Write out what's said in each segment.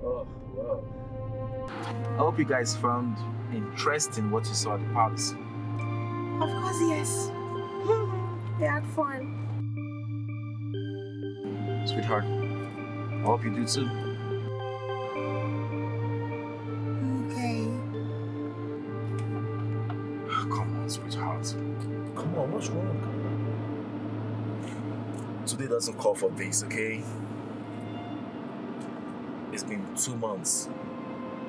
Oh, wow. I hope you guys found interesting what you saw at the palace. Of course, yes. We had fun. Sweetheart, I hope you do too. Okay. Come on, sweetheart. Come on, what's wrong? Today doesn't call for this, okay? It's been 2 months.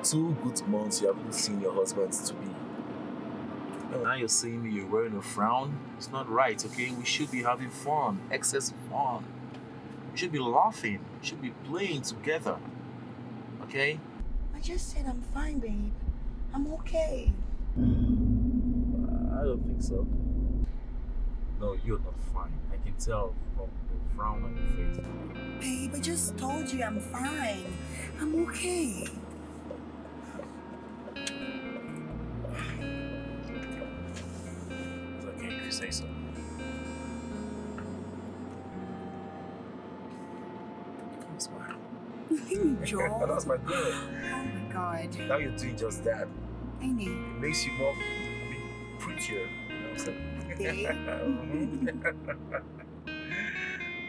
2 good months you haven't seen your husband to be. And now you're saying me you're wearing a frown? It's not right, okay? We should be having fun, excess fun. We should be laughing. We should be playing together. Okay? I just said I'm fine, babe. I'm okay. I don't think so. No, you're not fine. I can tell from the frown on your face. Babe, I just told you I'm fine. I'm okay. It's okay if you say so. Smile. Joe. That's my girl. Oh my God. Now you're doing just that. I know. It makes you more prettier. You know what I'm saying?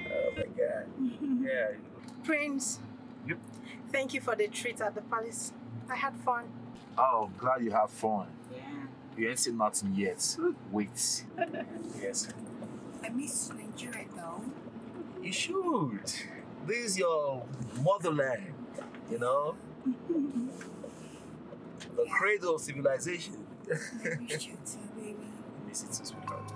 Oh my God. Yeah. Prince. Yep. Thank you for the treat at the palace. I had fun. Oh, glad you have fun. Yeah. You ain't seen nothing yet. Wait. Yes. I miss Nigeria though. You should. This is your motherland, you know? The cradle of civilization. I miss you too, baby. I miss it too, sweetheart.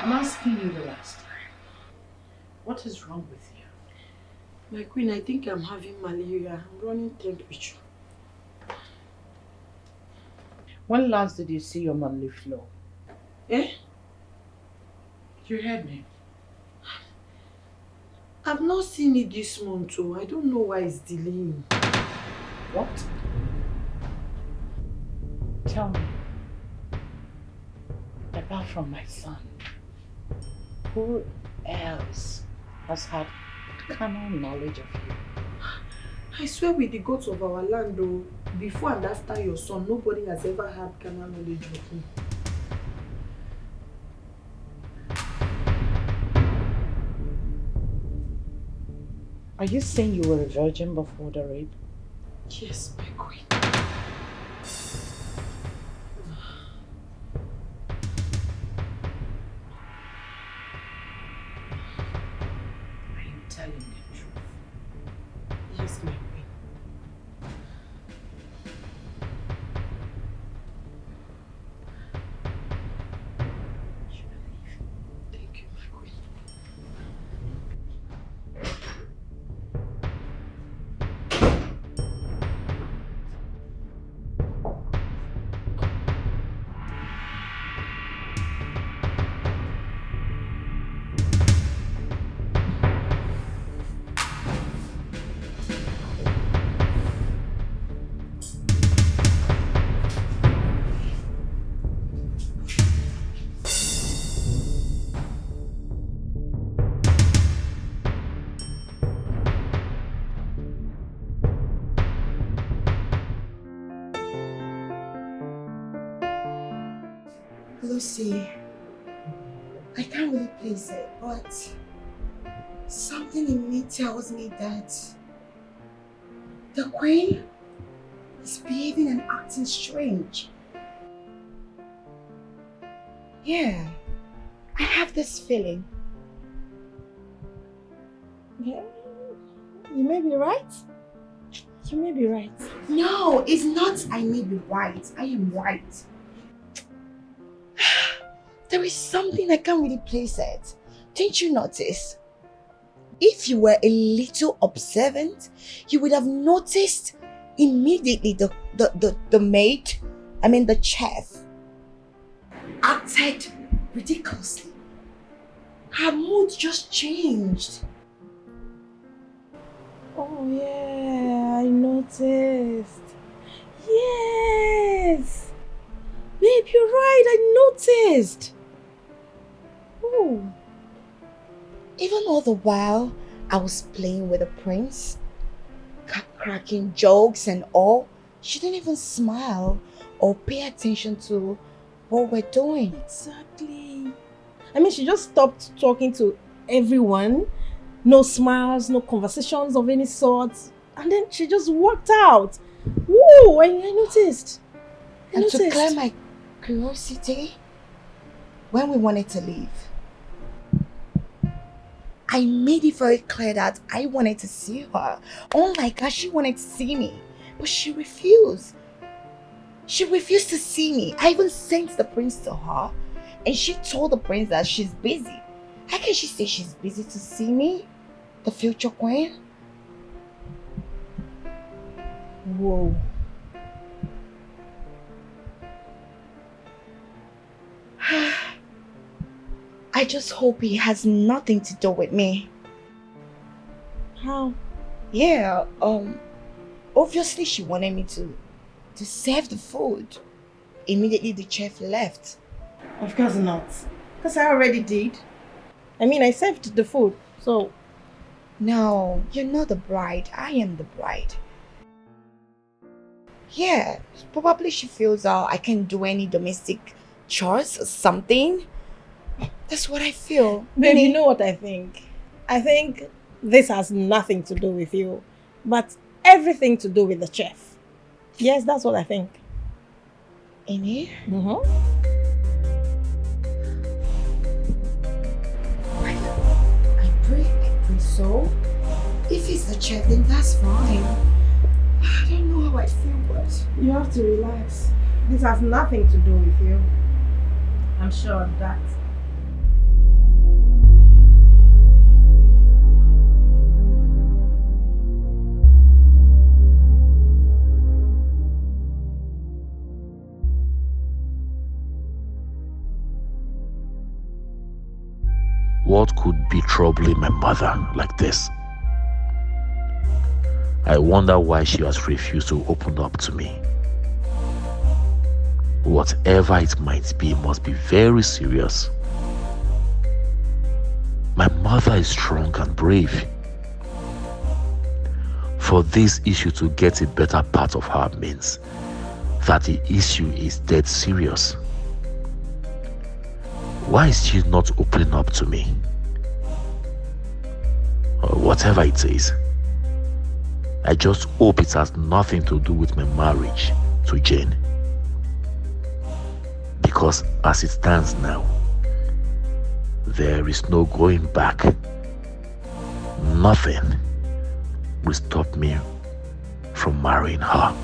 I'm asking you the last time. What is wrong with you? My queen, I think I'm having malaria. I'm running temperature. When last did you see your monthly flow? Eh? You heard me. I've not seen it this month, so I don't know why it's delaying. What? Tell me. Apart from my son, who else has had carnal knowledge of you? I swear with the gods of our land, though, before and after your son, nobody has ever had carnal knowledge of me. Are you saying you were a virgin before the rape? Yes, my queen. Are you telling the truth? Yes, my queen. You believe? Thank you, my queen. Lucy, I can't really place it, but something in me tells me that the queen is behaving and acting strange. Yeah, I have this feeling. Yeah, you may be right. You may be right. No, it's not I may be right. I am right. there is something I can't really place it. Didn't you notice? If you were a little observant, you would have noticed immediately the maid, the chef, acted ridiculously. Her mood just changed. Oh yeah, I noticed. Yes! Babe, you're right, I noticed. Oh. Even all the while I was playing with the prince, cracking jokes and all, she didn't even smile or pay attention to what we're doing. Exactly. I mean, she just stopped talking to everyone. No smiles, no conversations of any sort. And then she just walked out. Woo! I noticed. And to clear my curiosity, when we wanted to leave, I made it very clear that I wanted to see her. Unlike her, she wanted to see me. But she refused. She refused to see me. I even sent the prince to her. And she told the prince that she's busy. How can she say she's busy to see me? The future queen? Whoa. I just hope it has nothing to do with me. How? Yeah, obviously she wanted me to serve the food. Immediately the chef left. Of course not. Because I already did. I mean, I served the food, so... No, you're not the bride. I am the bride. Yeah, probably she feels I can't do any domestic chores or something. That's what I feel. Babe, you know what I think? I think this has nothing to do with you, but everything to do with the chef. Yes, that's what I think. Ini? Mm-hmm. I pray so. If it's the chef, then that's fine. I don't know how I feel, but... You have to relax. This has nothing to do with you. I'm sure of that. What could be troubling my mother like this? I wonder why she has refused to open up to me. Whatever it might be must be very serious. My mother is strong and brave. For this issue to get a better part of her means that the issue is dead serious. Why is she not opening up to me? Or whatever it is, I just hope it has nothing to do with my marriage to Jane. Because as it stands now, there is no going back. Nothing will stop me from marrying her.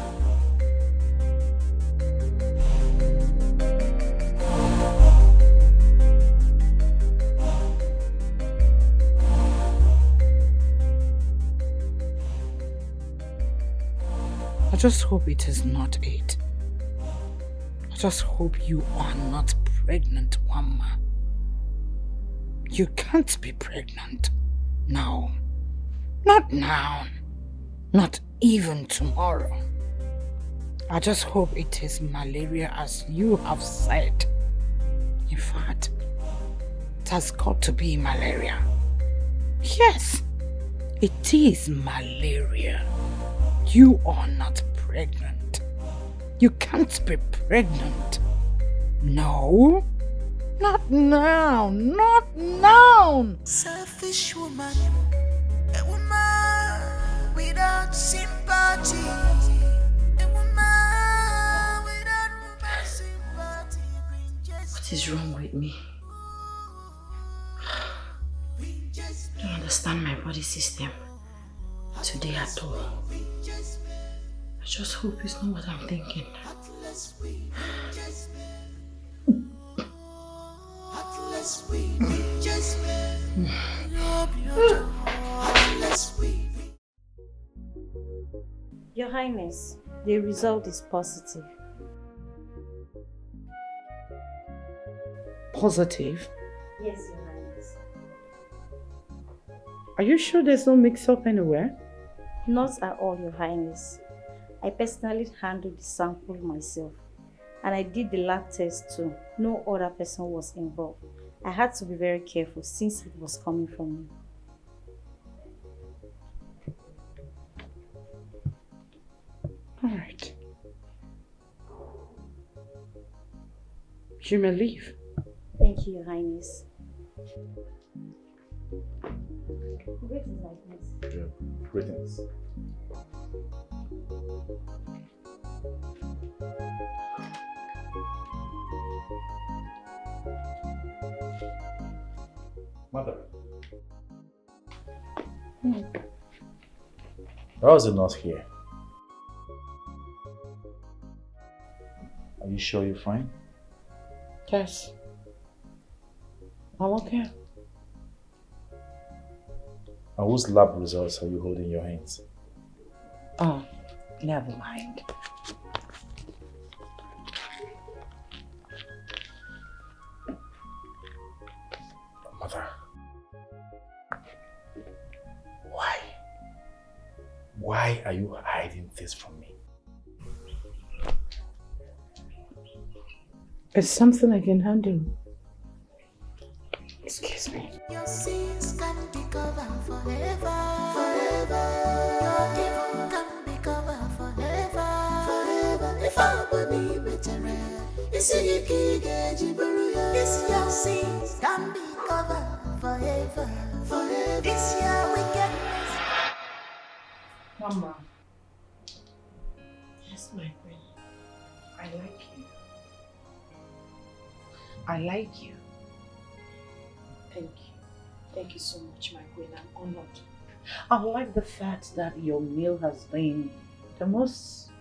I just hope it is not it. I just hope you are not pregnant, Wama. You can't be pregnant. No. Not now. Not even tomorrow. I just hope it is malaria as you have said. In fact, it has got to be malaria. Yes, it is malaria. You are not pregnant. You can't be pregnant. No. Not now. Not now. Selfish woman. A woman without sympathy. A woman without sympathy. What is wrong with me? I don't understand my body system today at all. I just hope it's not what I'm thinking. Your Highness, the result is positive. Positive? Yes, Your Highness. Are you sure there's no mix-up anywhere? Not at all, Your Highness. I personally handled the sample myself. And I did the lab test too. No other person was involved. I had to be very careful since it was coming from me. All right. You may leave. Thank you, Your Highness. Greetings, Highness. Yeah, greetings. Mother. Why was it not here? Are you sure you're fine? Yes. I'm okay. And whose lab results are you holding in your hands? Oh, never mind. Mother. Why? Why are you hiding this from me? It's something I can handle. Excuse me. Your sins can be covered forever, forever. Your evil can be covered forever, forever. If I believe it, you see you can't get this your sins can be covered forever, forever. This your wickedness. Mama. Yes, my queen. I like you. I like you. Thank you. Thank you so much, my queen. I'm honored. I like the fact that your meal has been the most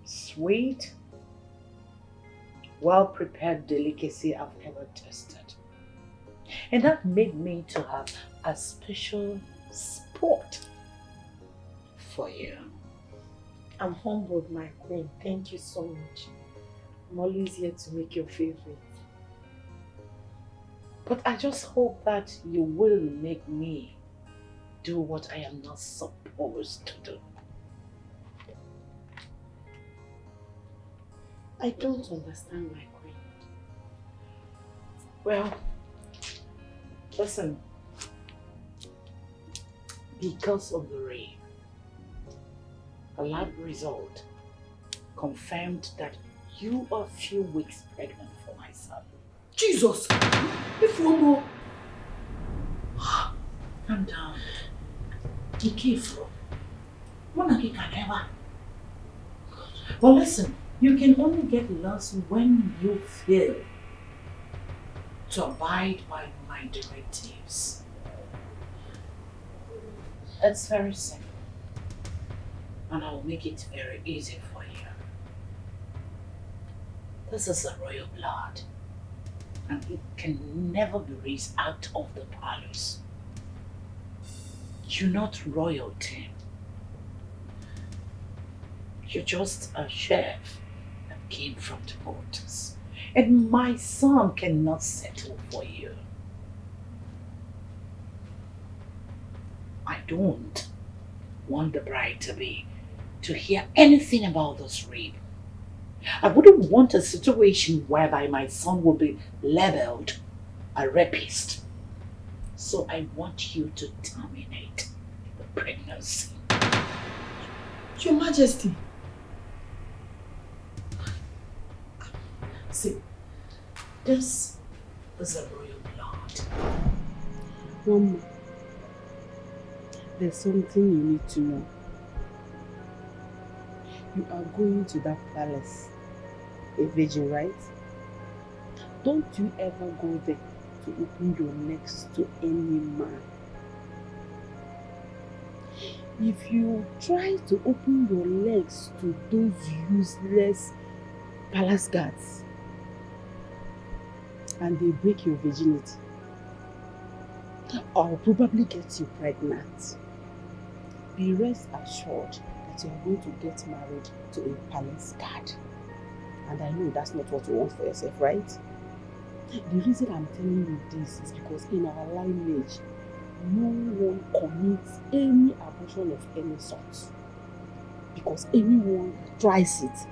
sweet, well-prepared delicacy I've ever tasted. And that made me to have a special spot for you. I'm humbled, my queen. Thank you so much. I'm always here to make your favorite. But I just hope that you will make me do what I am not supposed to do. I don't understand, my queen. Well, listen. Because of the rain, the lab result confirmed that you are a few weeks pregnant for my son. Jesus! If one more. Calm down. Be careful. Well, listen, you can only get lost when you fail to abide by my directives. It's very simple, and I'll make it very easy for you. This is a royal blood, and it can never be raised out of the palace. You're not royalty. You're just a chef that came from the quarters. And my son cannot settle for you. I don't want the bride to hear anything about this rape. I wouldn't want a situation whereby my son will be labeled a rapist. So I want you to terminate the pregnancy. Your Majesty. See, this is a royal blood. Mama, there's something you need to know. You are going to that palace, a virgin, right? Don't you ever go there to open your necks to any man. If you try to open your legs to those useless palace guards, and they break your virginity, I'll probably get you pregnant. Be rest assured that you are going to get married to a palace guard. And I know that's not what you want for yourself, right? The reason I'm telling you this is because in our lineage, no one commits any abortion of any sort. Because anyone that tries it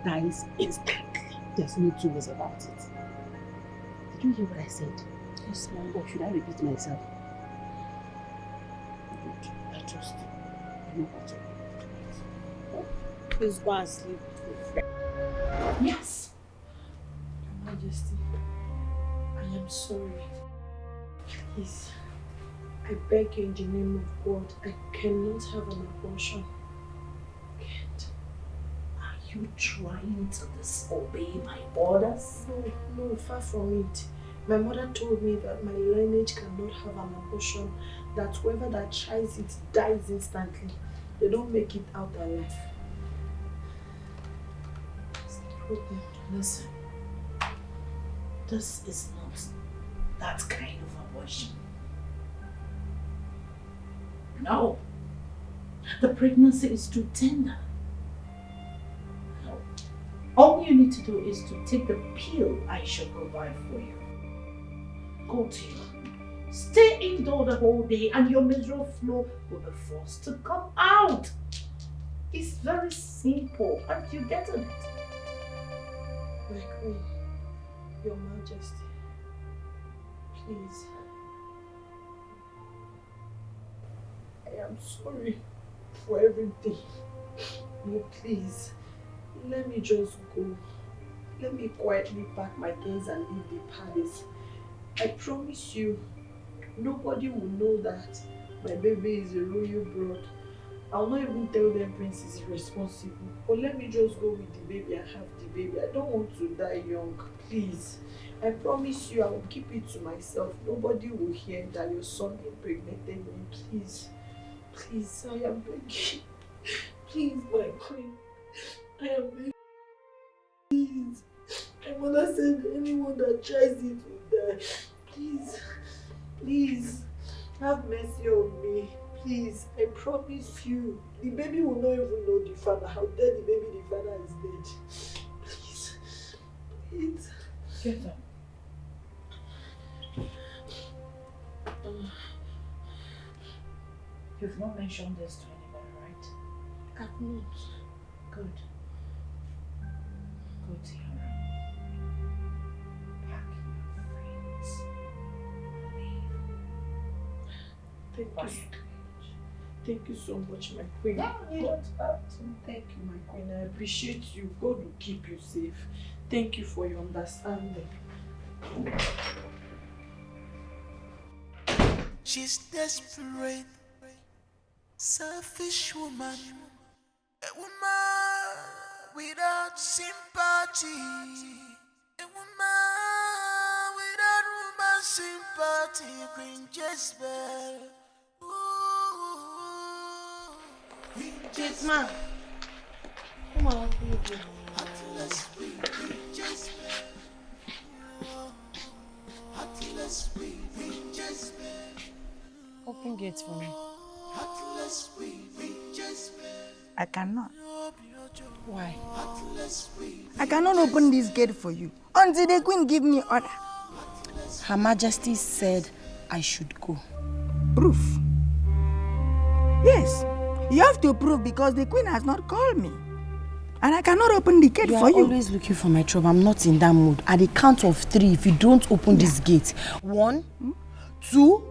dies instantly. There's no two ways about it. Did you hear what I said? Yes, ma'am. Or should I repeat myself? Good. I trust you. I know what to do. Please go and sleep. Yes. Your Majesty, I am sorry. Please, I beg you in the name of God, I cannot have an abortion. Are you trying to disobey my orders? No, far from it. My mother told me that my lineage cannot have an abortion, that whoever that tries it dies instantly. They don't make it out alive. Listen, this is not that kind of abortion. No, the pregnancy is too tender. No. All you need to do is to take the pill I shall provide for you. Go to your room, stay indoor the whole day, and your miserable flow will be forced to come out. It's very simple, and you get it. My queen, your Majesty, please. I am sorry for everything. No, please, let me just go. Let me quietly pack my things and leave the palace. I promise you, nobody will know that my baby is a royal blood. I'll not even tell them Prince is irresponsible. But let me just go with the baby and have the baby. I don't want to die young, please. I promise you I will keep it to myself. Nobody will hear that your son impregnated me, please. Please, I am begging. Please, my queen. I am begging. Please. My mother said anyone that tries it will die. Please. Please. Have mercy on me. Please, I promise you, the baby will not even know the father. How dare the baby the father is dead. Please, please. Get up. You've not mentioned this to anybody, right? I've not. Good. Go to your room. Pack your things. Leave. Thank you. Thank you so much, my queen. No, you don't have to. Thank you, my queen. I appreciate you. God will keep you safe. Thank you for your understanding. She's desperate, selfish woman, a woman without sympathy, a woman without woman sympathy, Queen Jezebel. Yes, ma'am. Come on, please. Open gates for me. I cannot. Why? I cannot open this gate for you until the queen give me order. Her Majesty said I should go. Proof? Yes. You have to prove because the queen has not called me. And I cannot open the gate for you. You are always looking for my trouble. I'm not in that mood. At the count of 3, if you don't open this gate. 1, 2.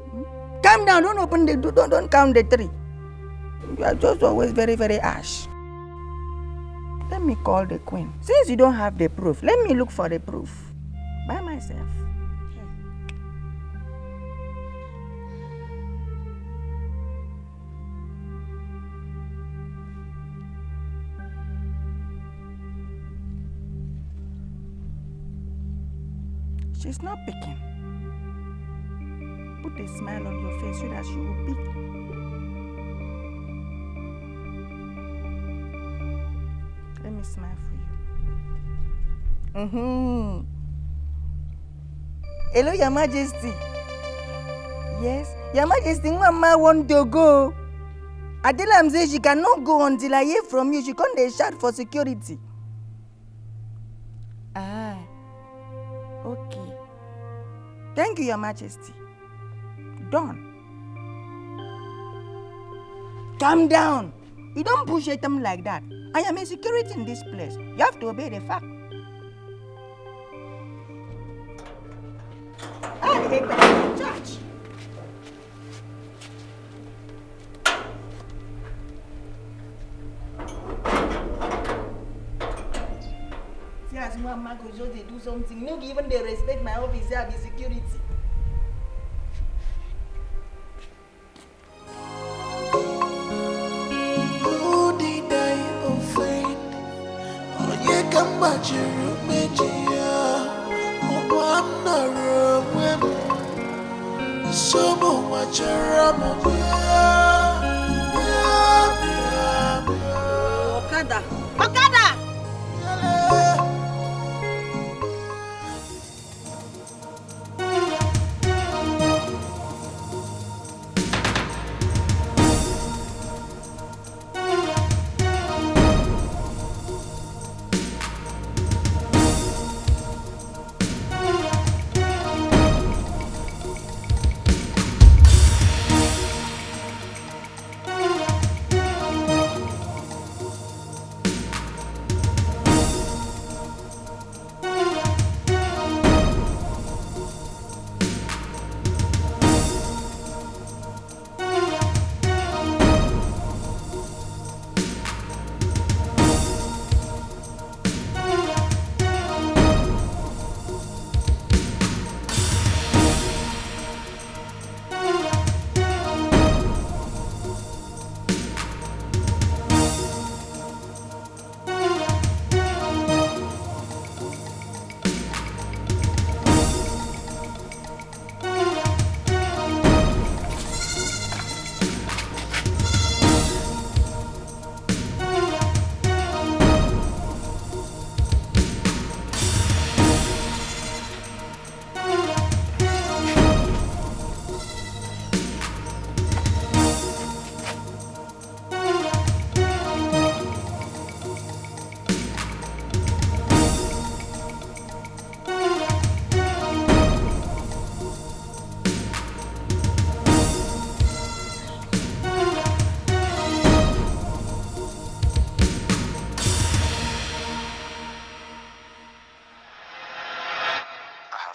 Calm down. Don't open the door. Don't count the 3. You are just always very, very harsh. Let me call the queen. Since you don't have the proof, let me look for the proof by myself. She's not picking. Put a smile on your face so that she will pick. Let me smile for you. Hello, Your Majesty. Yes, Your Majesty, Mama want to go. I tell am say she cannot go until I hear from you. She can't dey shout for security. Ah, okay. Thank you, Your Majesty. Done. Calm down. You don't push them like that. I am a security in this place. You have to obey the fact. Church. See as Mama go just dey do something. No even they respect my office here, the security. Okada! Okada!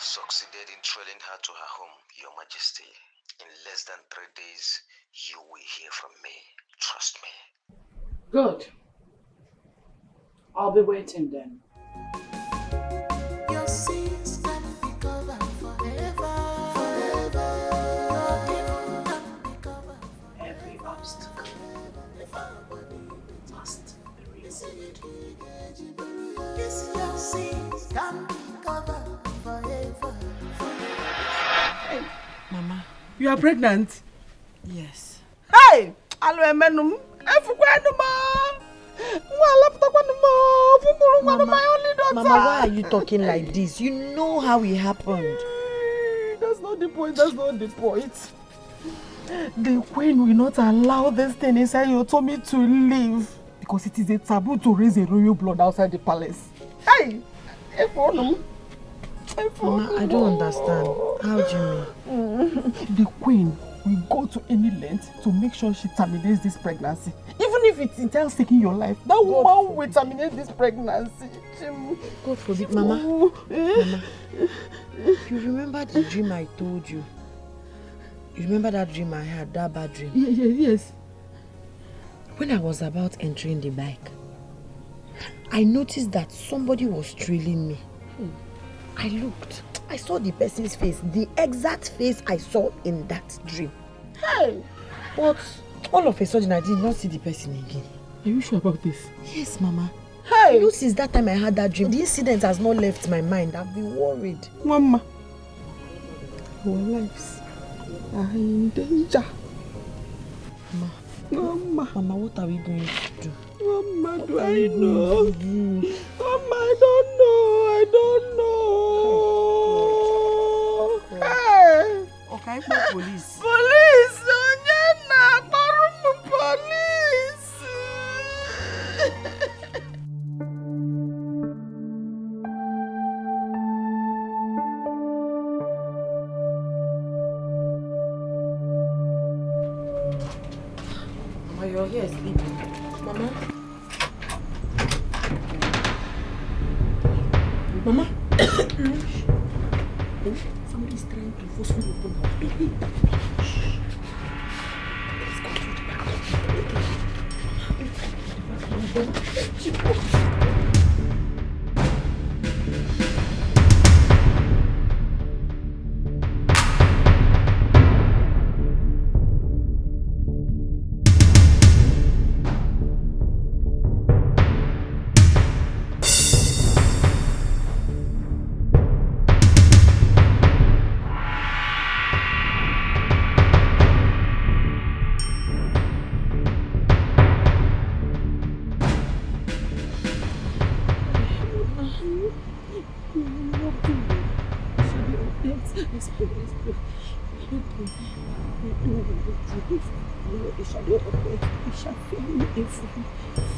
Succeeded in trailing her to her home, Your Majesty. In less than 3 days, you will hear from me. Trust me. Good. I'll be waiting then. Your sins can be covered forever, forever. Your evil can be covered. Every obstacle must be removed. Yes, your sins can be covered forever. Hey, Mama. You are pregnant? Yes. Hey! Alo emenum. Mama, my only daughter. Mama, why are you talking like this? You know how it happened. That's not the point. That's not the point. The queen will not allow this thing inside your tummy to live because it is a taboo to raise a royal blood outside the palace. Hey! Mama, I don't understand. How do you mean? The queen will go to any length to make sure she terminates this pregnancy. Even if it entails taking your life, that woman will terminate this pregnancy. God forbid, Mama. Mama, you remember the dream I told you? You remember that dream I had, that bad dream? Yes. When I was about entering the bike, I noticed that somebody was trailing me. I looked. I saw the person's face, the exact face I saw in that dream. Hey! But all of a sudden, I did not see the person again. Are you sure about this? Yes, Mama. Hey! You know, since that time I had that dream, the incident has not left my mind. I've been worried. Mama, our lives are in danger. Mama, what are we going to do? Mama, do I know? Mama, I don't know. Police. Police! Onyena! Kparumu police! Mama, you're here sleeping. Mama? Mama? Somebody's trying to forcefully open our door. Let's go to the back.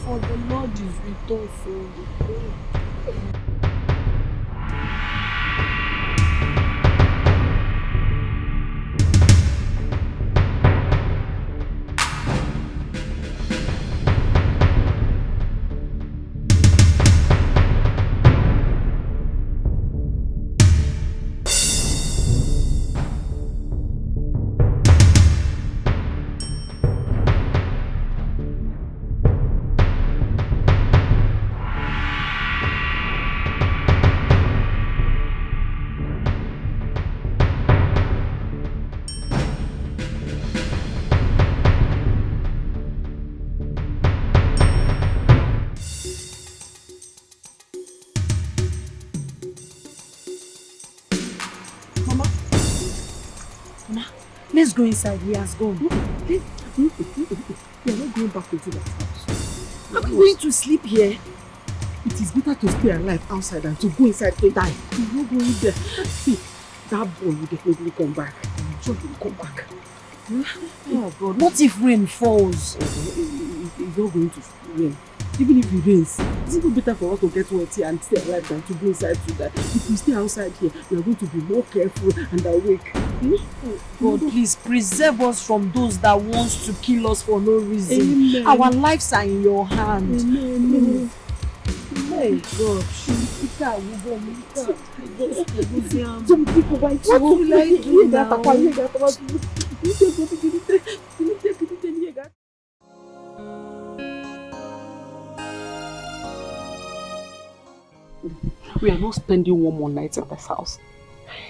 For the Lord is with us. Let's go inside. He has gone. We are not going back into that house. Are we going to sleep here? It is better to stay alive outside than to go inside to die. We are not going there. See, that boy will definitely come back. I'm sure he will come back. Oh God, what if rain falls? It's not going to rain. Even if it rains, it's even better for us to get wet here and stay alive than to go inside to die. If we stay outside here, we are going to be more careful and awake. God, please preserve us from those that wants to kill us for no reason. Amen. Our lives are in your hand. Amen. Hey God. What will I do now? We are not spending one more night in this house.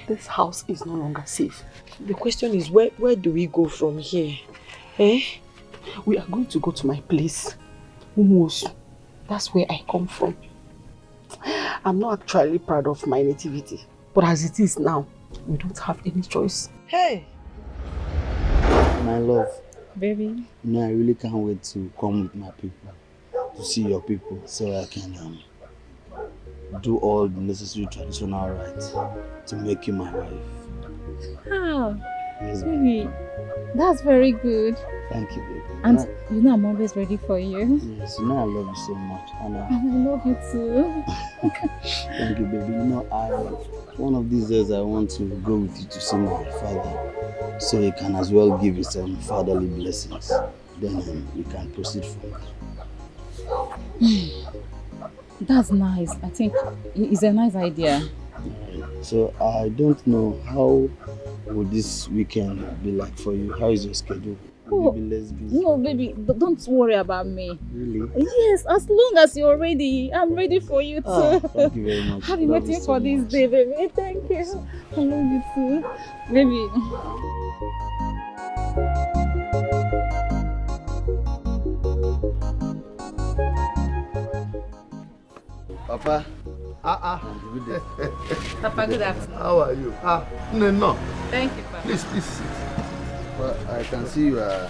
This house is no longer safe. The question is, where do we go from here? Eh? We are going to go to my place, Umuosu. That's where I come from. I'm not actually proud of my nativity, but as it is now, we don't have any choice. Hey! My love. Baby. No, I really can't wait to come with my people, to see your people, so I can do all the necessary traditional rites to make you my wife. Ah, baby, that's very good. Thank you, baby. And you know I'm always ready for you. Yes, you know I love you so much. And I love you too. Thank you, baby. You know, one of these days I want to go with you to see my father, so he can as well give you some fatherly blessings. Then we can proceed from there. That's nice. I think it's a nice idea. So I don't know, how will this weekend be like for you? How is your schedule? Will you be less busy? No, baby, don't worry about me. Really? Yes, as long as you're ready, I'm ready for you too. Oh, thank you very much. I've been waiting for this day, baby. Thank you. I love you too, baby. Papa. Good day. Papa, good afternoon. How are you? No. Thank you, Papa. Please sit. Well, I can see you are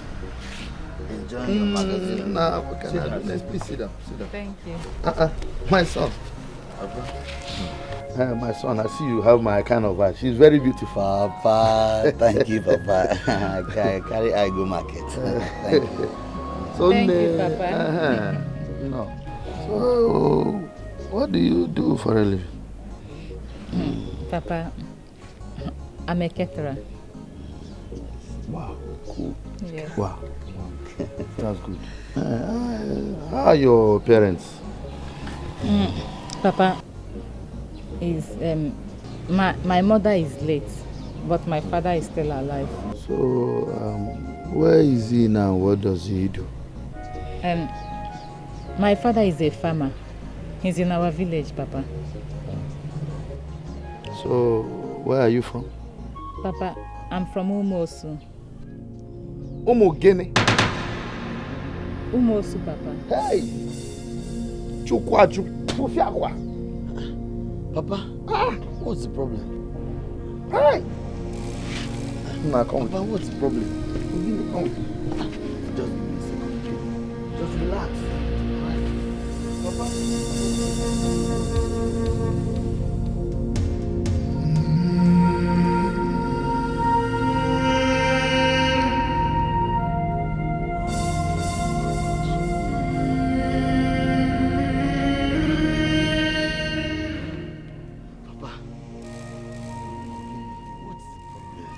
enjoying your magazine. No, what can I do? Please sit down. Thank you. My son. Papa. My son, I see you have my kind of eye. She's very beautiful. Papa, thank you, Papa. Carry I go market. Thank you. So, Thank you, Papa. No. So, what do you do for a living? Papa, I'm a caterer. Wow, cool. Yes. Wow. That's good. How are your parents? Papa, my mother is late, but my father is still alive. So, where is he now? What does he do? My father is a farmer. He's in our village, Papa. So, where are you from? Papa, I'm from Umosu. Umogene. Umosu, Papa. Hey! Chukwaju. Papa, what's the problem? Hey! Papa, what's the problem? Just give me a second. Just relax. Right? Papa.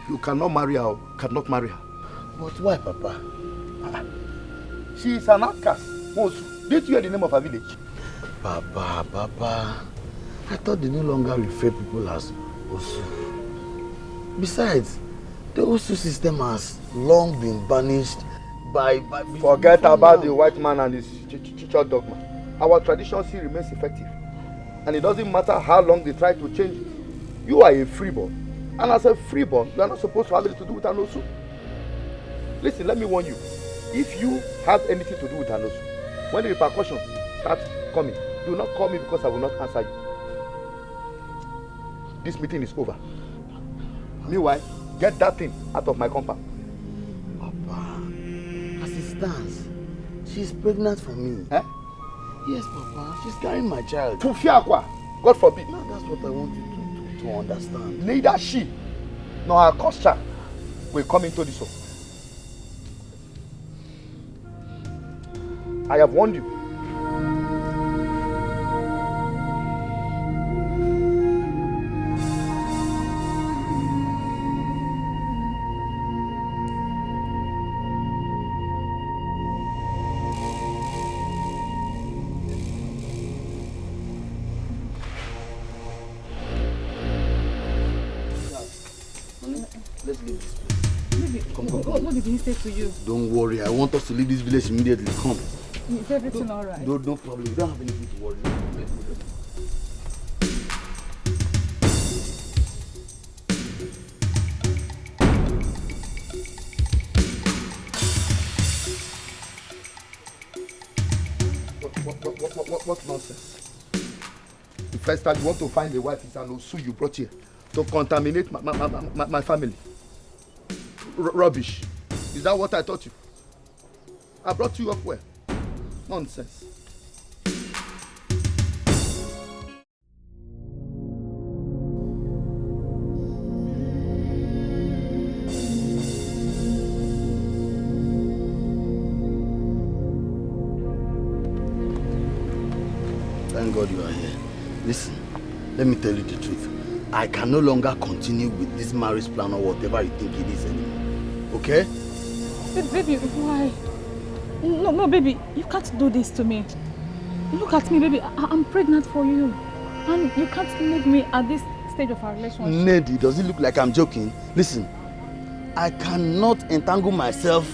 You cannot marry her, cannot marry her. But why, Papa? She is an outcast. Did you hear the name of her village? Papa, I thought they no longer refer people as Osu. Besides, the Osu system has long been banished by Forget about the white man and his church dogma. Our tradition still remains effective. And it doesn't matter how long they try to change it. You are a freeborn. And as a freeborn, you are not supposed to have anything to do with an Osu. Listen, let me warn you. If you have anything to do with an Osu, when the repercussions start coming, do not call me because I will not answer you. This meeting is over. Meanwhile, get that thing out of my compound. Papa, as it stands, she's pregnant for me. Eh? Yes, Papa, she's carrying my child. Fufiakwa, God forbid. No, that's what I want you to understand. Neither she nor her cursed child will come into this home. I have warned you. Let's leave this place. Come. What did he say to you? Don't worry, I want us to leave this village immediately. Come. Is everything alright? No problem. You don't have anything to worry about. What nonsense? The first time you want to find a wife is an Osu you brought here to contaminate my family. Rubbish. Is that what I taught you? I brought you up where? Nonsense. Thank God you are here. Listen, let me tell you the truth. I can no longer continue with this marriage plan or whatever you think it is anymore. Okay? Baby, why? No, baby, you can't do this to me. Look at me, baby. I'm pregnant for you. And you can't leave me at this stage of our relationship. Neddy, does it look like I'm joking? Listen, I cannot entangle myself,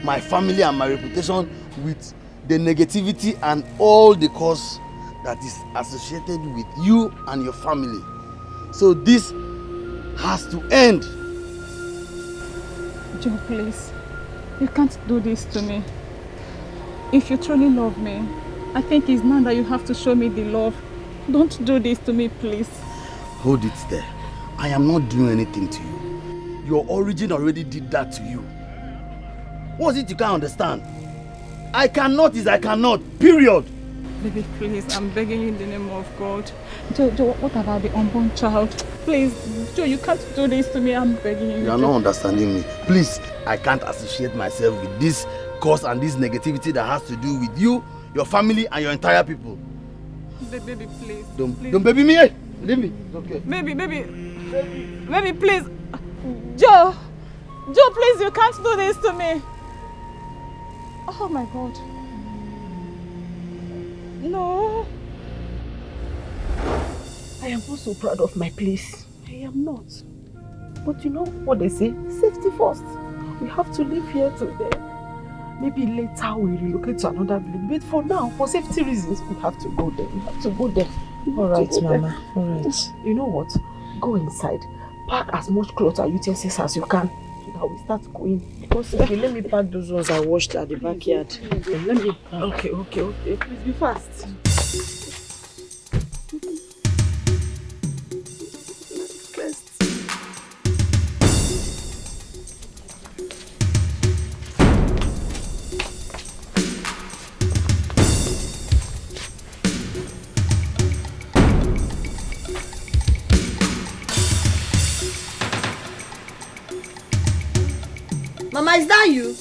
my family and my reputation with the negativity and all the cause that is associated with you and your family. So this has to end. Joe, please. You can't do this to me. If you truly love me, I think it's now that you have to show me the love. Don't do this to me, please. Hold it there. I am not doing anything to you. Your origin already did that to you. What's it you can't understand? I cannot is I cannot. Period. Baby, please, I'm begging you in the name of God. Joe, what about the unborn child? Please, Joe, you can't do this to me. I'm begging you. You are not understanding me. Please, I can't associate myself with this cause and this negativity that has to do with you, your family, and your entire people. Baby, please. Don't baby me, eh? Leave me. It's okay. Baby, please. Joe, please, you can't do this to me. Oh my God. No. I am not so proud of my place. I am not. But you know what they say? Safety first. We have to live here today. Maybe later we relocate to another village. But for now, for safety reasons, we have to go there. We have to go there. Alright, Mama. Alright. You know what? Go inside. Pack as much clothes and utensils as you can. So that we start going. Because okay, let me pack those ones I washed at the backyard. Let me. Okay. Please be fast. Mama, is that you?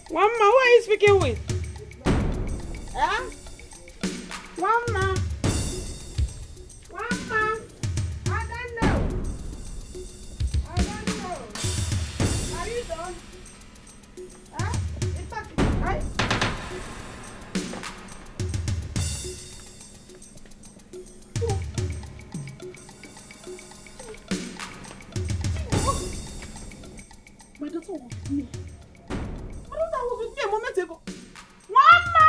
One man, who are you speaking with? Huh? One man. I don't know. Are you done? Huh? It's okay, right? My daughter was with me. Was with me a moment ago. Where's Mama?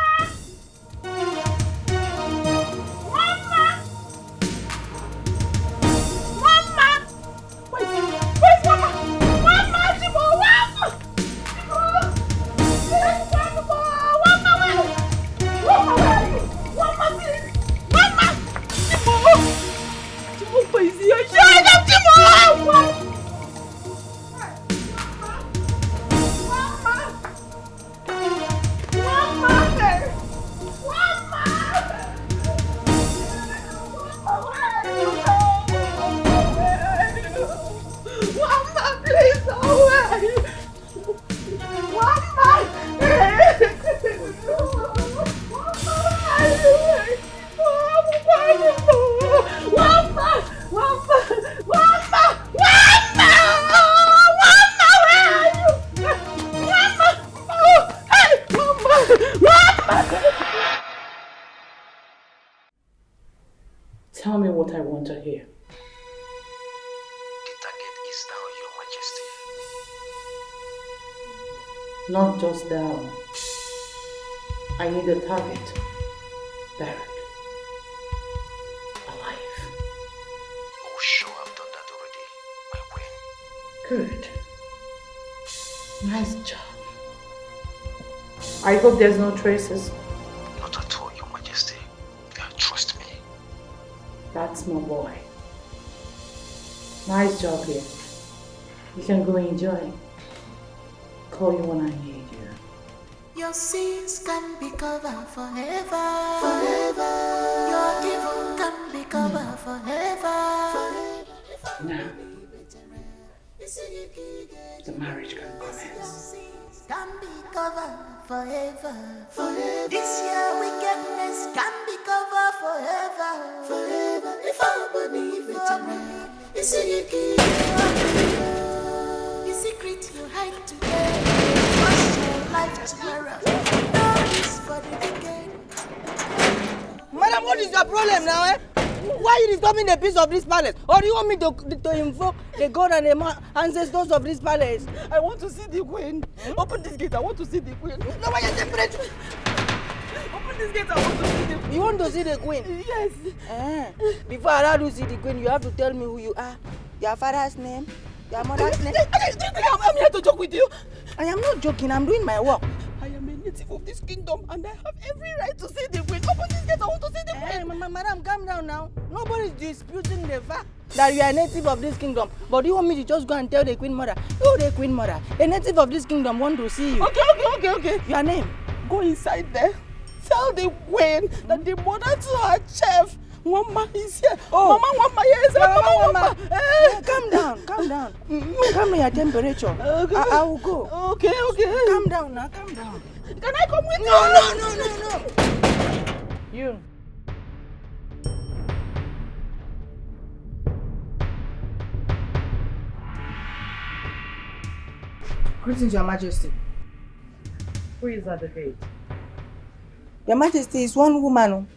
Tell me what I want to hear. The target is now, Your Majesty. Not just down. I need a target. Buried. Alive. Oh, sure, I've done that already, my queen. Good. Nice job. I hope there's no traces. Not at all, Your Majesty. Trust me. That's my boy. Nice job here. You can go enjoy. Call you when I need you. Your sins can be covered forever. Your evil can be covered forever. Now, the marriage can commence. Can be covered forever. This year wickedness can be covered forever. If I believe it, it's a secret you hide today. Trust your life tomorrow. No is for the wicked. Madam, what is your problem now, eh? Why are you disturbing the peace of this palace? Or do you want me to invoke the god and the ancestors of this palace? I want to see the queen. Open this gate. I want to see the queen. No, why you separate? Open this gate. I want to see the queen. You want to see the queen? Yes. Before I allow you to see the queen, you have to tell me who you are. Your father's name, your mother's name. I'm here to joke with you. I am not joking. I'm doing my work. I am a native of this kingdom and I have every right to see the queen. Open this gate. I want to see the queen. Madam, calm down now. Nobody is disputing the fact that you are a native of this kingdom. But you want me to just go and tell the queen mother? Oh, the queen mother. A native of this kingdom want to see you. Okay. Your name? Go inside there. Tell the queen that the mother to her chef, Mama is here. Oh. Mama, yes. Mama. Calm down. Calm down your temperature. Okay. I will go. Okay. Calm down now, calm down. Can I come with you? No. You. Greetings, Your Majesty. Who is at the gate? Your Majesty is one woman.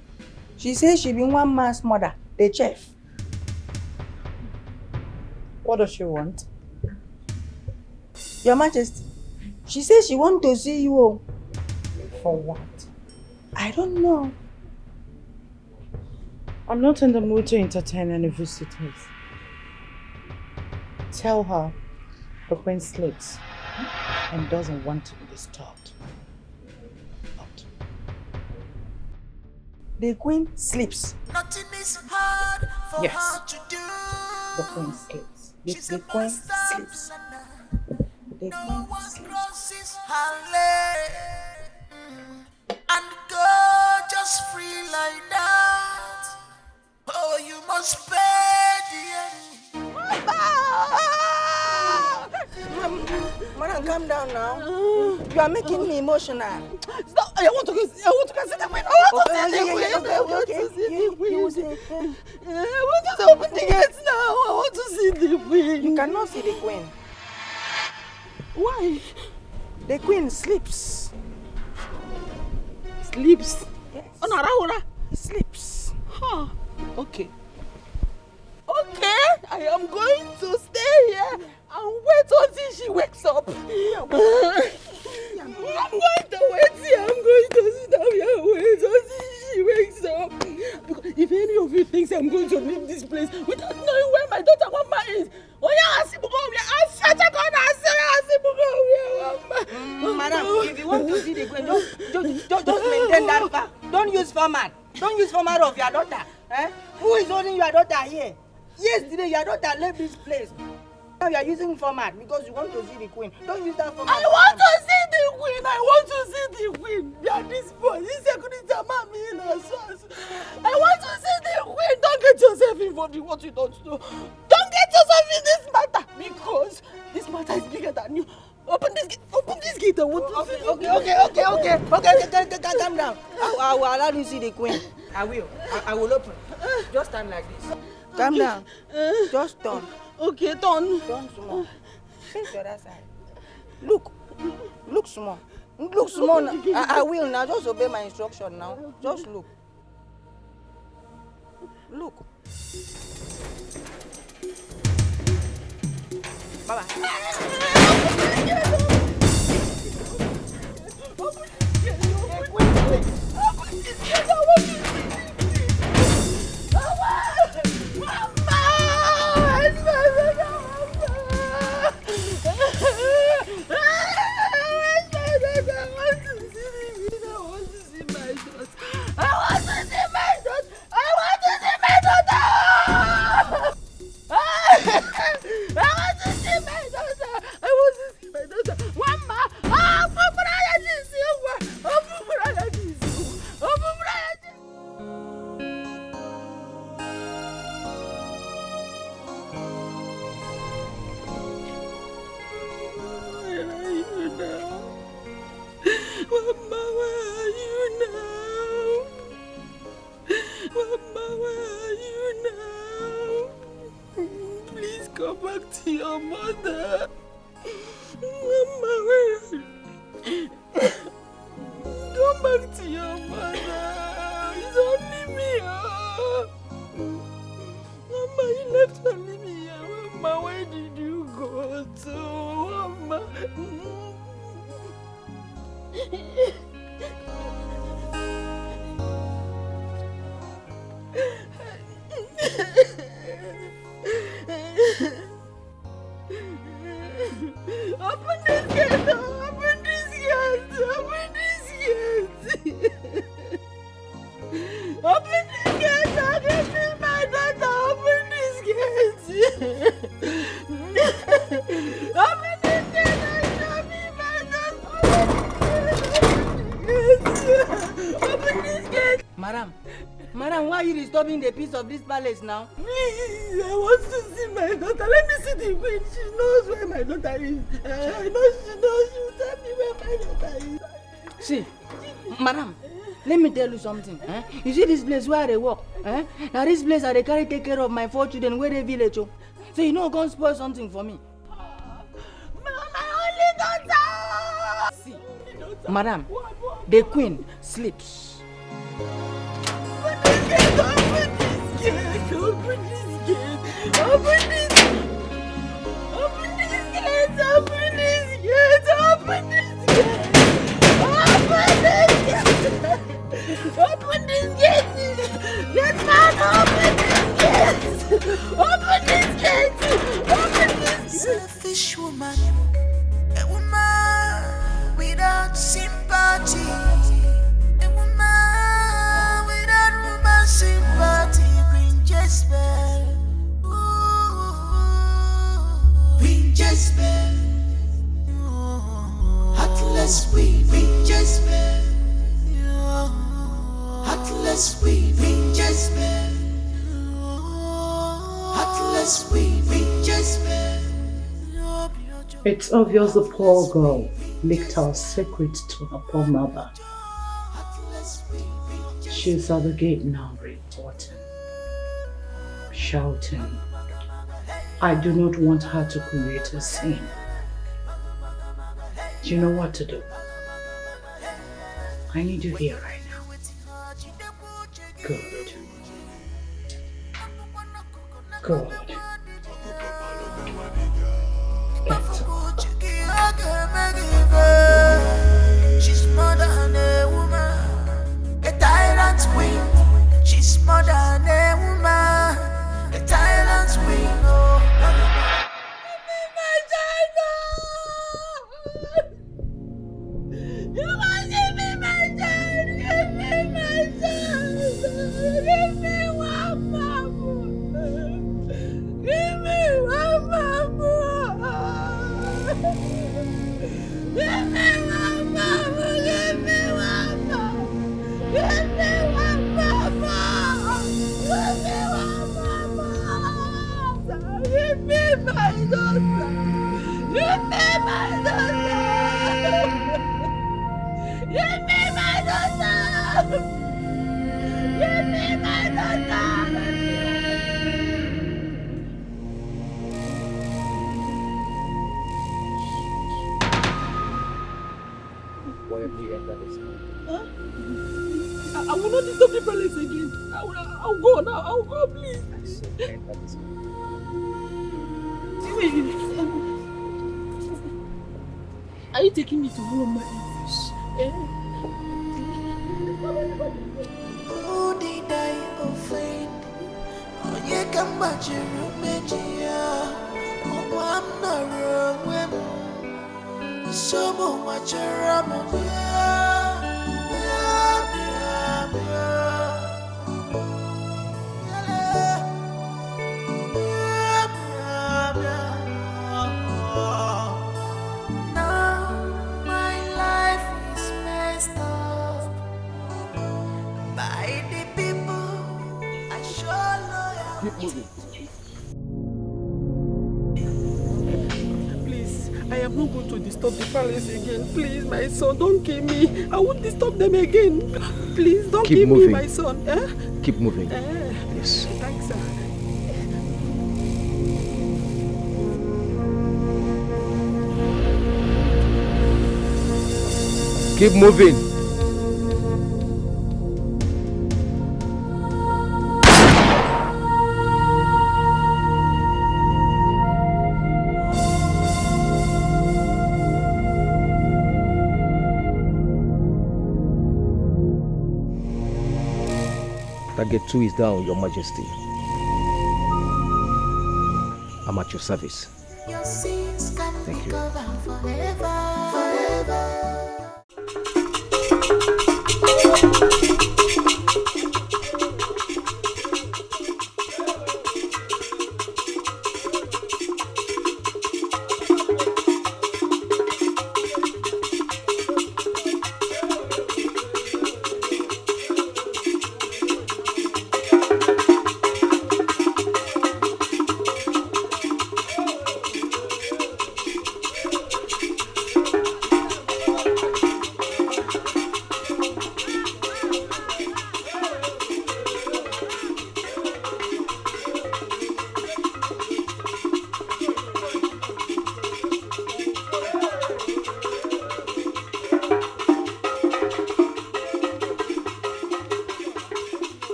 She says she be one man's mother, the chef. What does she want? Your Majesty, she says she want to see you. For what? I don't know. I'm not in the mood to entertain any visitors. Tell her the queen sleeps and doesn't want to be disturbed. Out. The queen sleeps. Nothing is hard for Yes. her to do. The queen sleeps. The queen sleeps. The No queen one sleeps. crosses her leg and go just free like that. Oh, you must pay the enemy. Madam, calm down now. You are making me emotional. Stop. I want to go see the queen. I want to see the queen. Okay. I want to open the gates now. I want to see the queen. You cannot see the queen. Why? The queen sleeps. Sleeps. Yes. Onara. Sleeps. Huh. Okay, I am going to stay here and wait until she wakes up. I'm going to wait here. I'm going to sit down here and wait until she wakes up. Because if any of you thinks I'm going to leave this place without knowing where my daughter Mama is, Madam, if you want to see the queen, just maintain that fact. Don't use format. Don't use format of your daughter. Who is holding your daughter here? Yesterday, your daughter left this place. Now you are using format because you want to see the queen. Don't use that format. I want to see the queen. I want to see the queen. Yeah, this boy, this security man, me in a source. I want to see the queen. Don't get yourself involved in what you don't know. Don't get yourself in this matter because this matter is bigger than you. Open this gate. I want to see. Okay. Calm down. I will allow you to see the queen. I will open. Just stand like this. Calm down. Just turn. Okay, turn. Turn small. Face the other side. Look small. Look small now. I will now. Just obey my instruction now. Just look. Look. Baba. Open this gate! Open this gate! Open this gate! Open this gate! Give me my daughter! Open this gate! Open this gate! Give me my daughter! Open this gate! Madam, why are you disturbing the peace of this palace now? Please, I want to see my daughter. Let me see the queen. She knows where my daughter is. I know she knows. She will tell me where my daughter is. See, madam, let me tell you something. You see this place where I work? Now this place I carry take care of my 4 children where they village. So you know, go spoil something for me. My only daughter! See, madam, the queen sleeps. Open this gate! Open this gate! Open this gate! Open this gate! Open this gate! Open this gate! Open this gate! Open this gate! Get man! Open this gate! Open this gate! Open this gate! Selfish woman, a woman without sympathy. Sympathy bring Jezebel. Bring Jezebel. Heartless we bring Jezebel. Heartless we bring Jezebel. Heartless we bring Jezebel. It's obvious the poor girl leaked our secret to her poor mother. She's at the gate now, reporting, shouting. I do not want her to commit a sin. Do you know what to do? I need you here right now. Good. Good. She's more than a woman. A tyrant's queen, she's more than a woman. A tyrant's queen, oh. You must give me my child. Give me my child. Give me one mama. Give me one mama. Give me one mama. Give me one mama. Give me one mama! Give me one mama! Give me my daughter! Give me my daughter! Give me my daughter! Give me my daughter! Why have you entered this house? Huh? I will not disturb the palace again. I'll go now. I'll go, please. I said enter this house. Are you taking me to one of my fish? Who did I offend? Oh, you come back, you oh, I'm not wrong. So much around. Keep moving. Please, I am not going to disturb the palace again. Please, my son, don't kill me. I won't disturb them again. Please, don't kill me, my son. Keep moving. Yes. Thanks, sir. Keep moving. Target 2 is down, Your Majesty. I'm at your service. Your sins can Thank be you. covered forever, forever.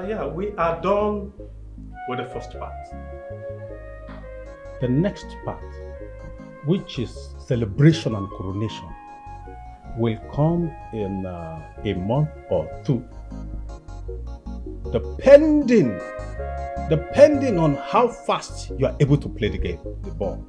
Yeah, we are done with the first part. The next part, which is celebration and coronation, will come in a month or two. Depending on how fast you are able to play the game, the ball.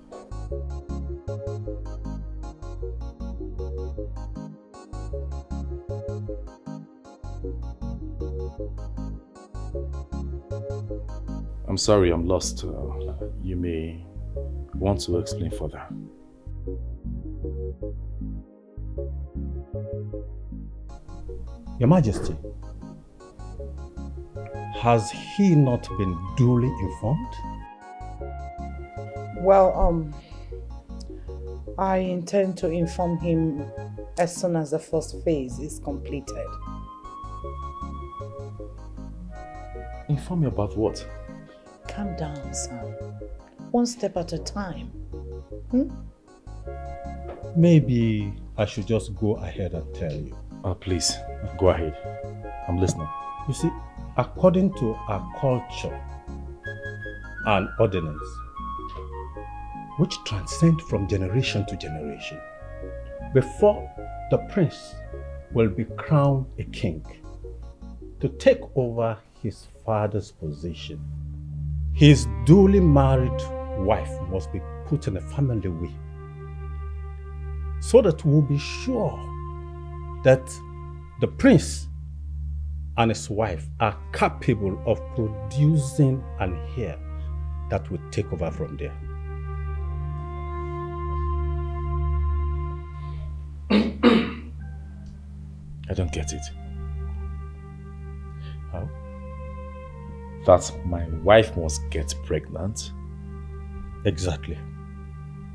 I'm sorry, I'm lost. You may want to explain further. Your Majesty, has he not been duly informed? Well, I intend to inform him as soon as the first phase is completed. Inform me about what? Calm down, son. One step at a time. Maybe I should just go ahead and tell you. Oh, please, go ahead. I'm listening. You see, according to our culture and ordinance, which transcend from generation to generation, before the prince will be crowned a king, to take over his father's position, his duly married wife must be put in a family way, so that we'll be sure that the prince and his wife are capable of producing an heir that will take over from there. I don't get it. How? That my wife must get pregnant? Exactly.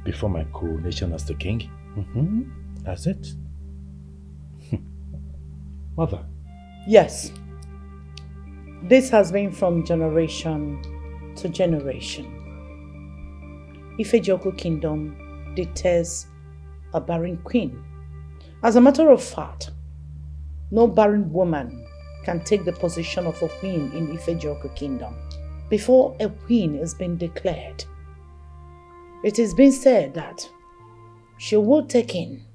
Before my coronation as the king? That's it. Mother. Yes. This has been from generation to generation. Ifejioku kingdom deters a barren queen. As a matter of fact, no barren woman can take the position of a queen in Ifejioku kingdom. Before a queen has been declared, it has been said that she will take in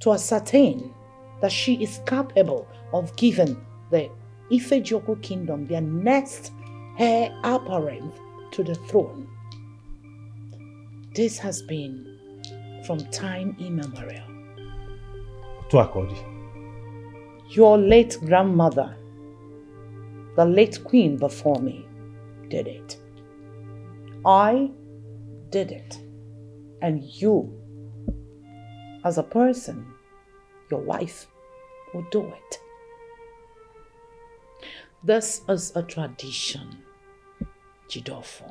to ascertain that she is capable of giving the Ifejioku kingdom their next heir apparent to the throne. This has been from time immemorial. To Akodi. Your late grandmother, the late queen before me, did it. I did it. And you, as a person, your wife, will do it. This is a tradition, Jidofo.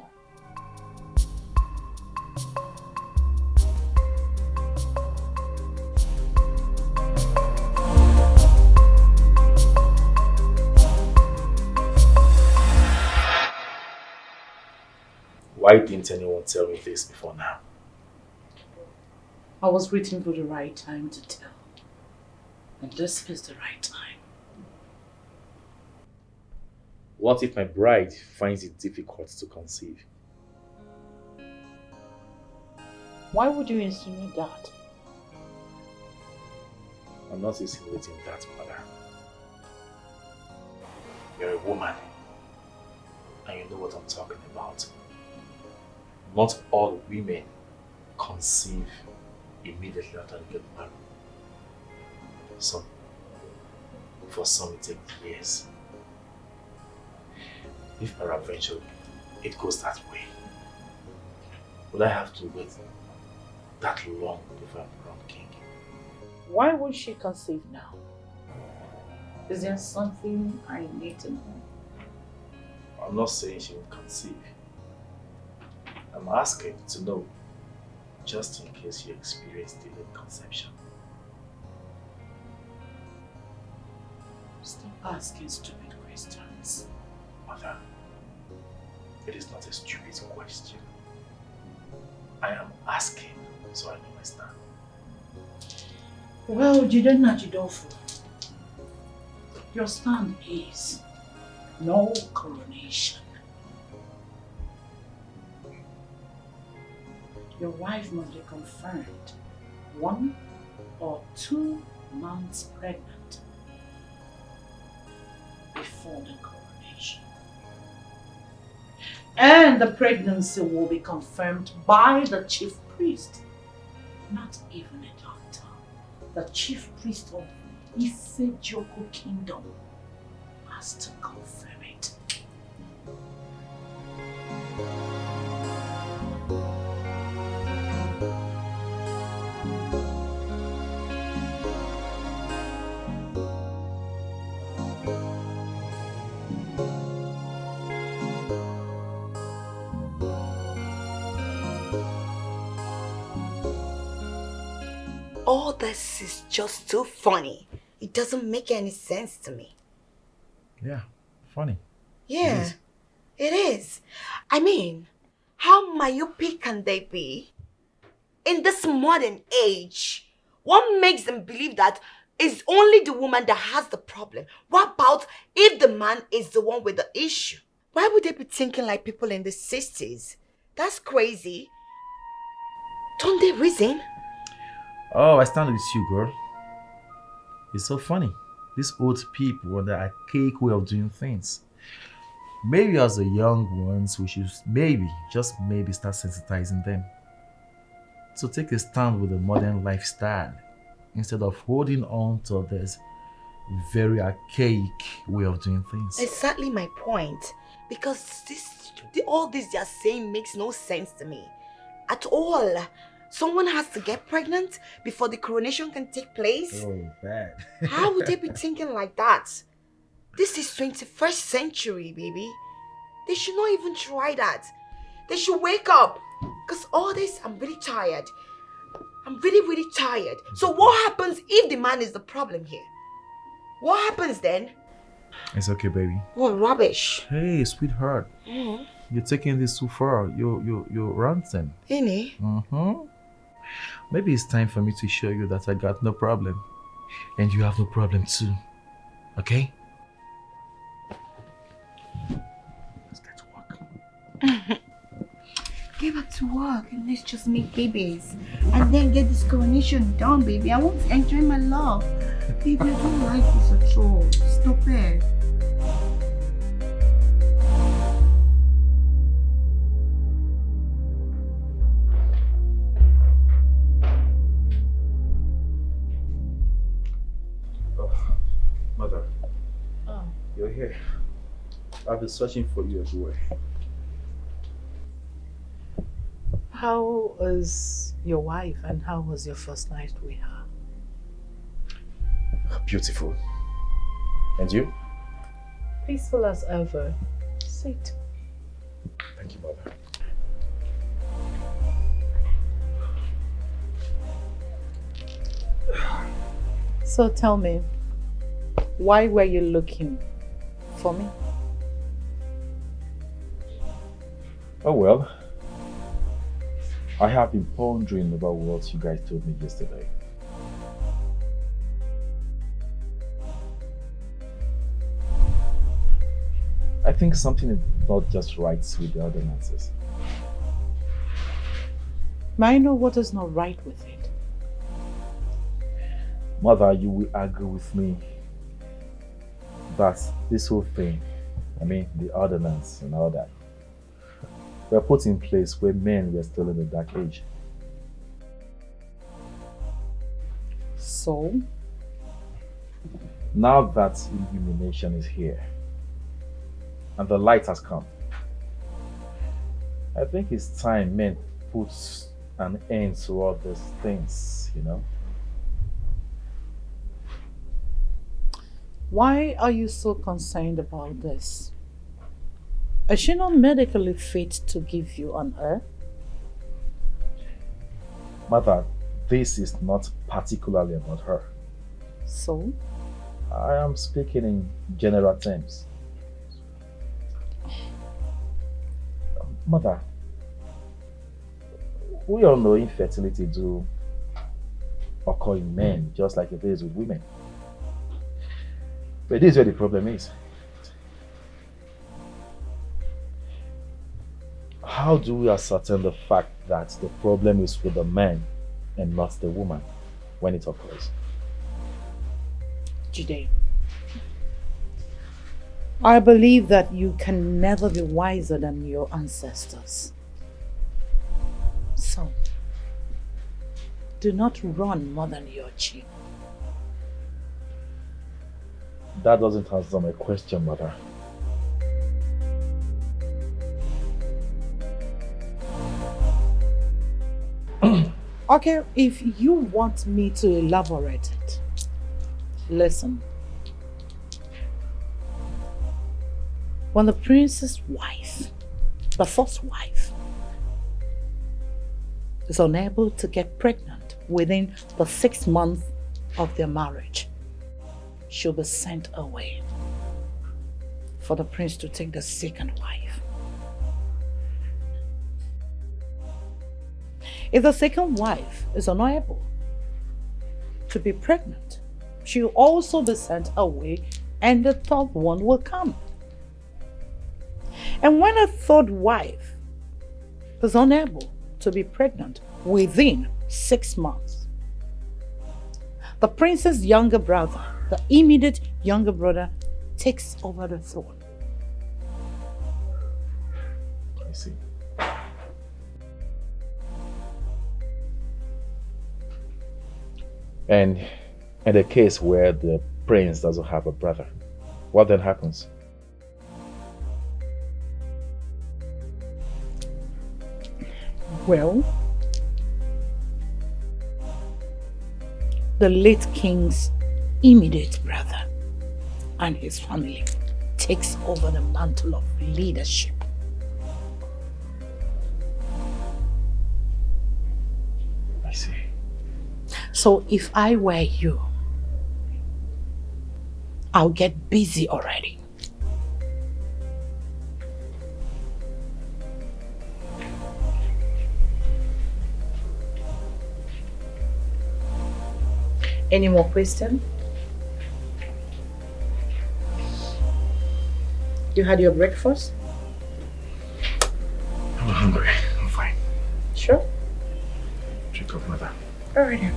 Why didn't anyone tell me this before now? I was waiting for the right time to tell. And this is the right time. What if my bride finds it difficult to conceive? Why would you insinuate that? I'm not insinuating that, mother. You're a woman, and you know what I'm talking about. Not all women conceive immediately after they get married. For some it takes years. If peradventure it goes that way, will I have to wait that long before I'm crowned king? Why would she conceive now? Is there something I need to know? I'm not saying she will conceive. I'm asking to know, just in case you experience delayed conception. Stop asking stupid questions. Mother, it is not a stupid question. I am asking so I know my stand. Well, Jidenna Jidofo, your stand is no coronation. Your wife must be confirmed 1 or 2 months pregnant before the coronation. And the pregnancy will be confirmed by the chief priest, not even a doctor. The chief priest of Ifejioku kingdom has to confirm it. All this is just too funny. It doesn't make any sense to me. Yeah, funny. Yeah, it is. I mean, how myopic can they be? In this modern age, what makes them believe that it's only the woman that has the problem? What about if the man is the one with the issue? Why would they be thinking like people in the 60s? That's crazy. Don't they reason? Oh, I stand with you, girl. It's so funny. These old people and the archaic way of doing things. Maybe as the young ones, we should just maybe start sensitizing them. So take a stand with the modern lifestyle instead of holding on to this very archaic way of doing things. Exactly my point. Because all this they're saying makes no sense to me. At all. Someone has to get pregnant before the coronation can take place? Oh, bad. How would they be thinking like that? This is 21st century, baby. They should not even try that. They should wake up. Because all this, I'm really tired. I'm really, really tired. So what happens if the man is the problem here? What happens then? It's okay, baby. What rubbish. Hey, sweetheart. Mm-hmm. You're taking this too far. You're ranting. Innit? Mm-hmm. Maybe it's time for me to show you that I got no problem. And you have no problem too. Okay? Let's get to work. Get back to work and let's just make babies. And then get this coronation done, baby. I want to enjoy my love. Baby, I don't like this at all. Stop it. Mother. Oh. You're here. I've been searching for you everywhere. How is your wife and how was your first night with her? Beautiful. And you? Peaceful as ever. Sit. Thank you, Mother. So tell me, why were you looking for me? Oh well, I have been pondering about what you guys told me yesterday. I think something is not just right with the ordinances. May I know what is not right with it? Mother, you will agree with me that this whole thing, the ordinance and all that, were put in place when men were still in the dark age. So? Now that illumination is here and the light has come, I think it's time men put an end to all these things, Why are you so concerned about this? Is she not medically fit to give you on earth? Mother, this is not particularly about her. So? I am speaking in general terms. Mother, we all know infertility do occur in men just like it is with women. But this is where the problem is. How do we ascertain the fact that the problem is with the man and not the woman when it occurs? Jide, I believe that you can never be wiser than your ancestors. So, do not run more than your cheek. That doesn't answer my question, Mother. Okay, if you want me to elaborate it, listen. When the prince's wife, the first wife, is unable to get pregnant within the 6 months of their marriage, she'll be sent away. for the prince to take the second wife. If the second wife is unable to be pregnant, she will also be sent away and the third one will come. And when a third wife is unable to be pregnant within 6 months, the prince's younger brother, the immediate younger brother, takes over the throne. I see. And in the case where the prince doesn't have a brother, what then happens? Well, the late king's immediate brother and his family takes over the mantle of leadership. I see. So if I were you, I'll get busy already. Any more questions? You had your breakfast? I'm not hungry. I'm fine. Sure? Check up, mother. All right.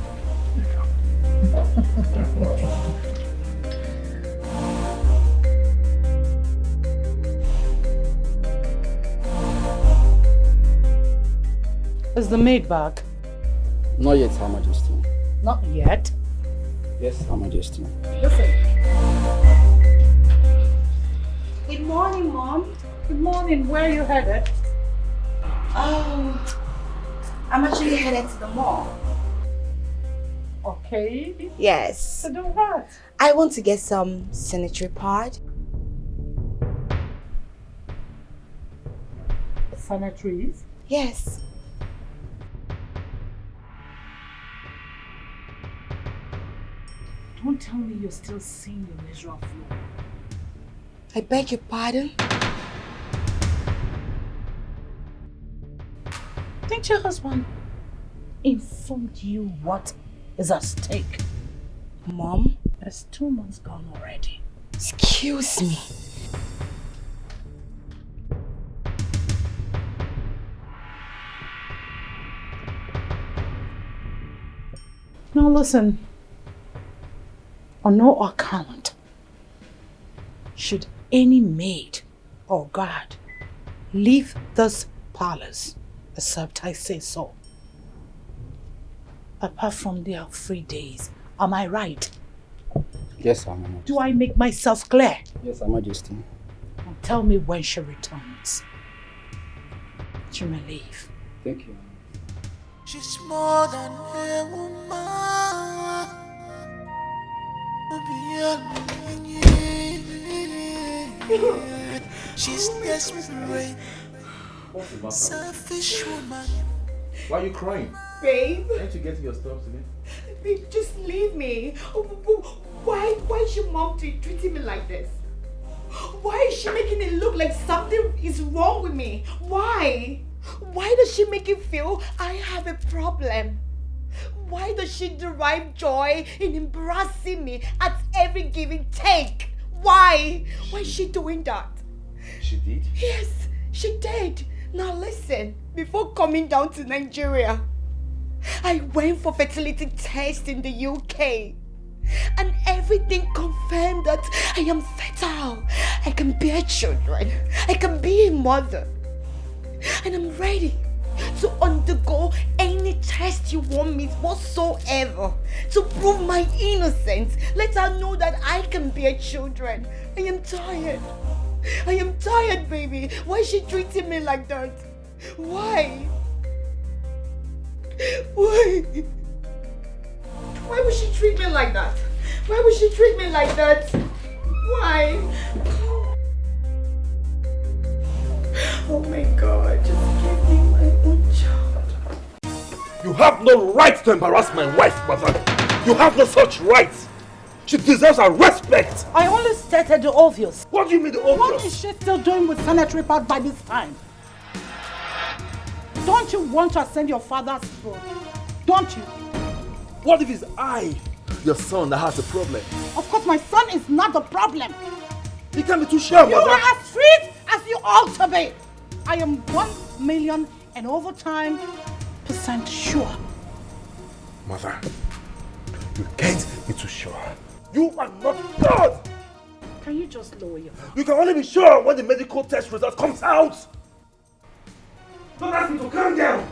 Is the maid back? Not yet, Her Majesty. Not yet. Yes, Her Majesty. Listen. Good morning, Mom. Good morning. Where are you headed? Oh, I'm actually headed to the mall. Okay. Yes. To do what? I want to get some sanitary pad. Sanitaries? Yes. Don't tell me you're still seeing your miserable flow. I beg your pardon? Didn't your husband informed you what is at stake? Mom? It's 2 months gone already. Excuse me. Now listen. On no account should any maid or guard leave this palace except I say so. Apart from their free days. Am I right? Yes, Her Majesty. Do I make myself clear? Yes, Her Majesty. Now tell me when she returns. She may leave. Thank you. She's more than a woman. She's desperate. Selfish woman. Why are you crying? Babe. Can't you get your stuff today? Babe, just leave me. Why is your mom treating me like this? Why is she making it look like something is wrong with me? Why? Why does she make it feel I have a problem? Why does she derive joy in embarrassing me at every given take? Why? Why is she doing that? She did? Yes, she did. Now listen, before coming down to Nigeria, I went for fertility tests in the UK. And everything confirmed that I am fertile. I can bear children. I can be a mother. And I'm ready to undergo any test you want me whatsoever to prove my innocence. Let her know that I can bear children. I am tired. I am tired, baby. Why is she treating me like that? Why? Why? Why would she treat me like that? Why would she treat me like that? Why? Oh my God, just give me my own child. You have no right to embarrass my wife, mother. You have no such right. She deserves our respect! I only stated the obvious. What do you mean the obvious? What is she still doing with sanitary pad by this time? Don't you want to ascend your father's throne? Don't you? What if it's I, your son, that has a problem? Of course, my son is not the problem. You can't be too sure, You mother. are as sweet as you ought to be. I am 1,000,000 and over time % sure. Mother, you can't be too sure. You are not God! Can you just lower your voice? You can only be sure when the medical test result comes out! Don't ask me to calm down!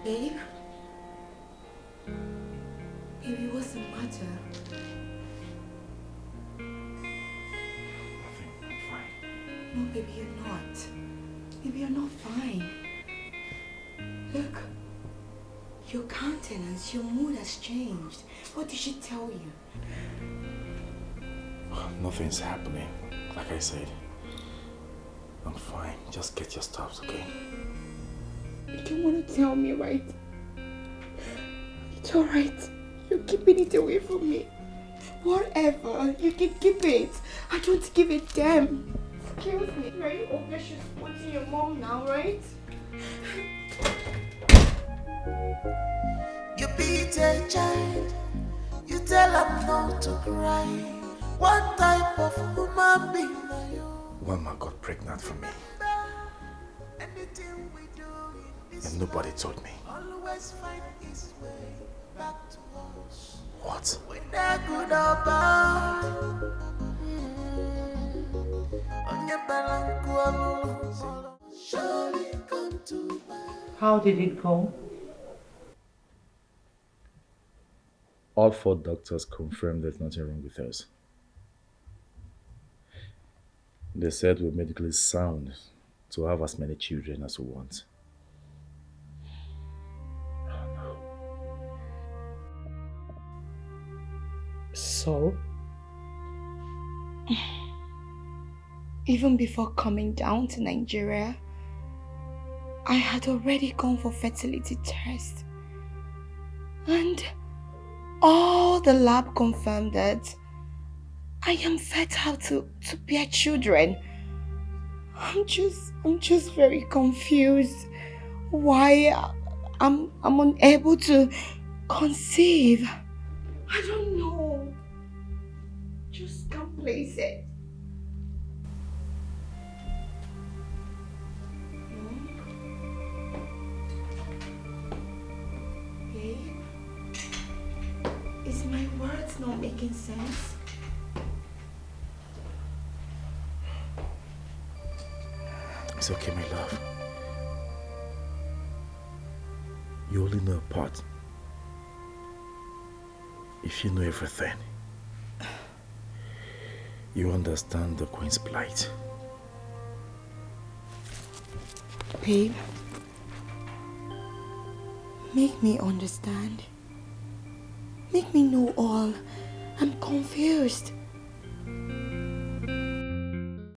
Babe? Baby, what's the matter? Nothing. I'm fine. No, baby, you're not. Baby, you're not fine. Look, your countenance, your mood has changed. What did she tell you? Nothing's happening. Like I said, I'm fine. Just get your stuff, okay? You don't want to tell me, right? It's alright. You're keeping it away from me. Whatever. You can keep it. I don't give a damn. Excuse me. Very obvious you're supporting your mom now, right? You beat a child, you tell him not to cry. What type of human being are you? One man got pregnant from me. Anything we do in this And nobody told me. always find its way back to us. What? Whether good or bad. Surely come to How did it go? All 4 doctors confirmed there's nothing wrong with us. They said we're medically sound to have as many children as we want. So? Even before coming down to Nigeria, I had already gone for fertility tests. And all the lab confirmed that I am fertile to bear children. I'm just very confused why I'm unable to conceive. I don't know. Just can't place it. Babe, is my words not making sense? It's okay, my love. You only know a part. If you know everything, you understand the Queen's plight. Babe, make me understand. Make me know all. I'm confused.